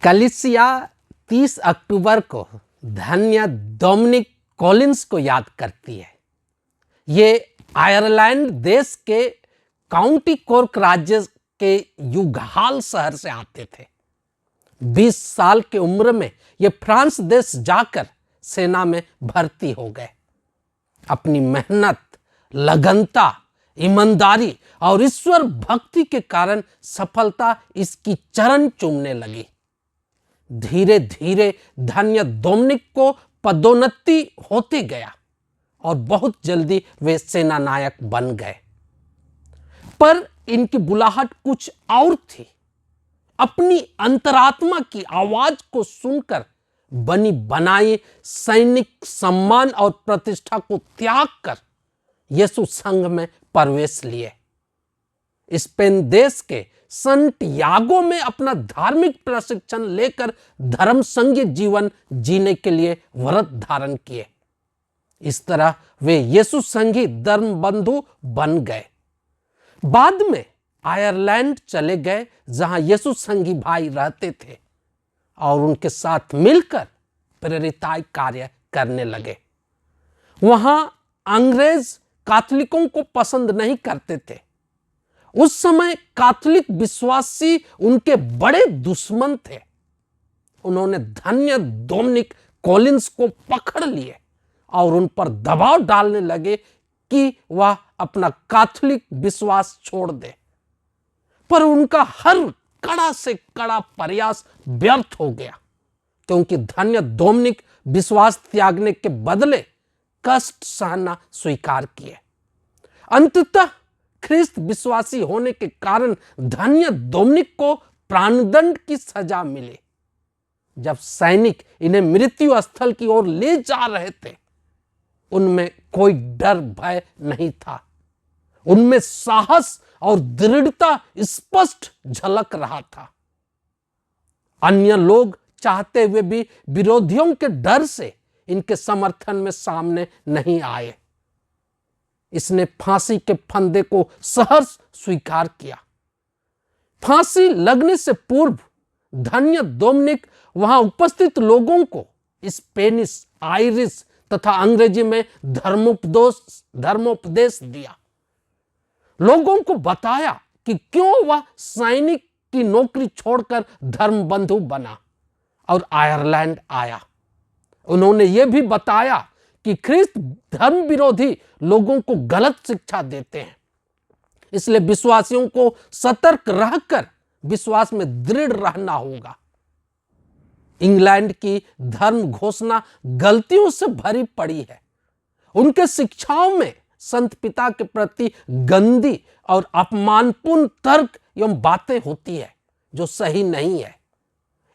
कलीसिया 30 अक्टूबर को धन्य डोमिनिक कॉलिंस को याद करती है। ये आयरलैंड देश के काउंटी कॉर्क राज्य के यूघाल शहर से आते थे। 20 साल की उम्र में ये फ्रांस देश जाकर सेना में भर्ती हो गए। अपनी मेहनत, लगनता, ईमानदारी और ईश्वर भक्ति के कारण सफलता इसकी चरण चूमने लगी। धीरे धीरे धन्य डोमिनिक को पदोन्नति होते गया और बहुत जल्दी वे सेना नायक बन गए। पर इनकी बुलाहट कुछ और थी। अपनी अंतरात्मा की आवाज को सुनकर बनी बनाई सैनिक सम्मान और प्रतिष्ठा को त्याग कर यीशु संघ में प्रवेश लिए। स्पेन देश के संटियागो में अपना धार्मिक प्रशिक्षण लेकर धर्म संघीय जीवन जीने के लिए व्रत धारण किए। इस तरह वे यीशु संघी धर्म बंधु बन गए। बाद में आयरलैंड चले गए, जहां यीशु संघी भाई रहते थे और उनके साथ मिलकर प्रेरिताई कार्य करने लगे। वहां अंग्रेज कैथोलिकों को पसंद नहीं करते थे। उस समय कैथोलिक विश्वासी उनके बड़े दुश्मन थे। उन्होंने धन्य डोमिनिक कॉलिंस को पकड़ लिए और उन पर दबाव डालने लगे कि वह अपना कैथोलिक विश्वास छोड़ दे। पर उनका हर कड़ा से कड़ा प्रयास व्यर्थ हो गया, क्योंकि धन्य डोमिनिक विश्वास त्यागने के बदले कष्ट सहना स्वीकार किए। अंततः ख्रिस्त विश्वासी होने के कारण धन्य डोमिनिक को प्राणदंड की सजा मिली। जब सैनिक इन्हें मृत्यु स्थल की ओर ले जा रहे थे, उनमें कोई डर भय नहीं था। उनमें साहस और दृढ़ता स्पष्ट झलक रहा था। अन्य लोग चाहते हुए भी विरोधियों के डर से इनके समर्थन में सामने नहीं आए। इसने फांसी के फंदे को सहर्ष स्वीकार किया। फांसी लगने से पूर्व धन्य डोमिनिक वहां उपस्थित लोगों को स्पेनिश, आयरिश तथा अंग्रेजी में धर्मोपदेश दिया। लोगों को बताया कि क्यों वह सैनिक की नौकरी छोड़कर धर्म बंधु बना और आयरलैंड आया। उन्होंने यह भी बताया कि ख्रिस्त धर्म विरोधी लोगों को गलत शिक्षा देते हैं, इसलिए विश्वासियों को सतर्क रहकर विश्वास में दृढ़ रहना होगा। इंग्लैंड की धर्म घोषणा गलतियों से भरी पड़ी है। उनके शिक्षाओं में संत पिता के प्रति गंदी और अपमानपूर्ण तर्क एवं बातें होती है जो सही नहीं है।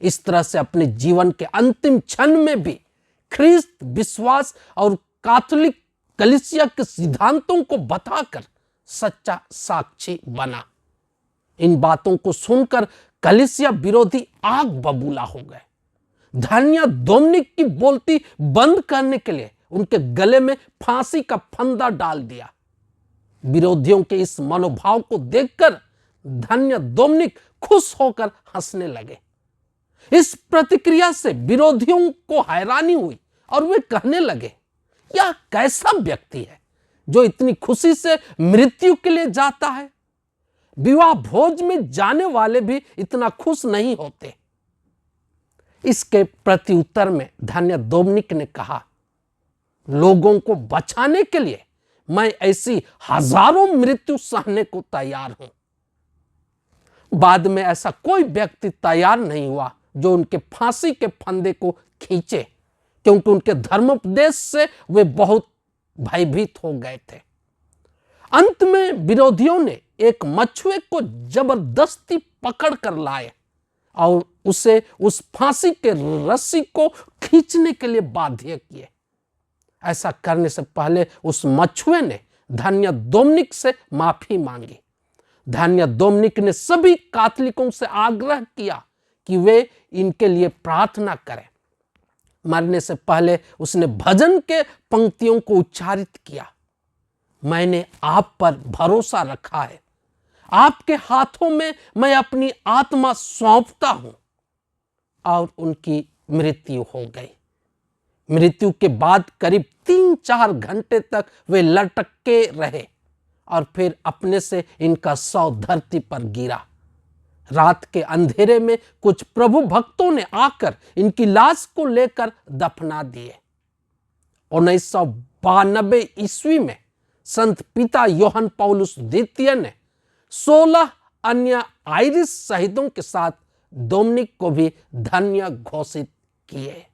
इस तरह से अपने जीवन के अंतिम क्षण में भी ख्रिस्त विश्वास और कैथोलिक कलीसिया के सिद्धांतों को बताकर सच्चा साक्षी बना। इन बातों को सुनकर कलीसिया विरोधी आग बबूला हो गए। धन्य डोमिनिक की बोलती बंद करने के लिए उनके गले में फांसी का फंदा डाल दिया। विरोधियों के इस मनोभाव को देखकर धन्य डोमिनिक खुश होकर हंसने लगे। इस प्रतिक्रिया से विरोधियों को हैरानी हुई और वे कहने लगे, यह कैसा व्यक्ति है जो इतनी खुशी से मृत्यु के लिए जाता है। विवाह भोज में जाने वाले भी इतना खुश नहीं होते। इसके प्रत्युत्तर में धन्य डोमिनिक ने कहा, लोगों को बचाने के लिए मैं ऐसी हजारों मृत्यु सहने को तैयार हूं। बाद में ऐसा कोई व्यक्ति तैयार नहीं हुआ जो उनके फांसी के फंदे को खींचे, क्योंकि उनके धर्मोपदेश से वे बहुत भयभीत हो गए थे। अंत में विरोधियों ने एक मछुए को जबरदस्ती पकड़ कर लाए और उसे उस फांसी के रस्सी को खींचने के लिए बाध्य किए। ऐसा करने से पहले उस मछुए ने धन्य डोमिनिक से माफी मांगी। धन्य डोमिनिक ने सभी कैथोलिकों से आग्रह किया कि वे इनके लिए प्रार्थना करें। मरने से पहले उसने भजन के पंक्तियों को उच्चारित किया, मैंने आप पर भरोसा रखा है, आपके हाथों में मैं अपनी आत्मा सौंपता हूं। और उनकी मृत्यु हो गई। मृत्यु के बाद करीब 3-4 घंटे तक वे लटके रहे और फिर अपने से इनका शव धरती पर गिरा। रात के अंधेरे में कुछ प्रभु भक्तों ने आकर इनकी लाश को लेकर दफना दिए। 1992 ईस्वी में संत पिता यूहन्ना पौलुस द्वितीय ने 16 अन्य आयरिश शहीदों के साथ डोमिनिक को भी धन्य घोषित किए।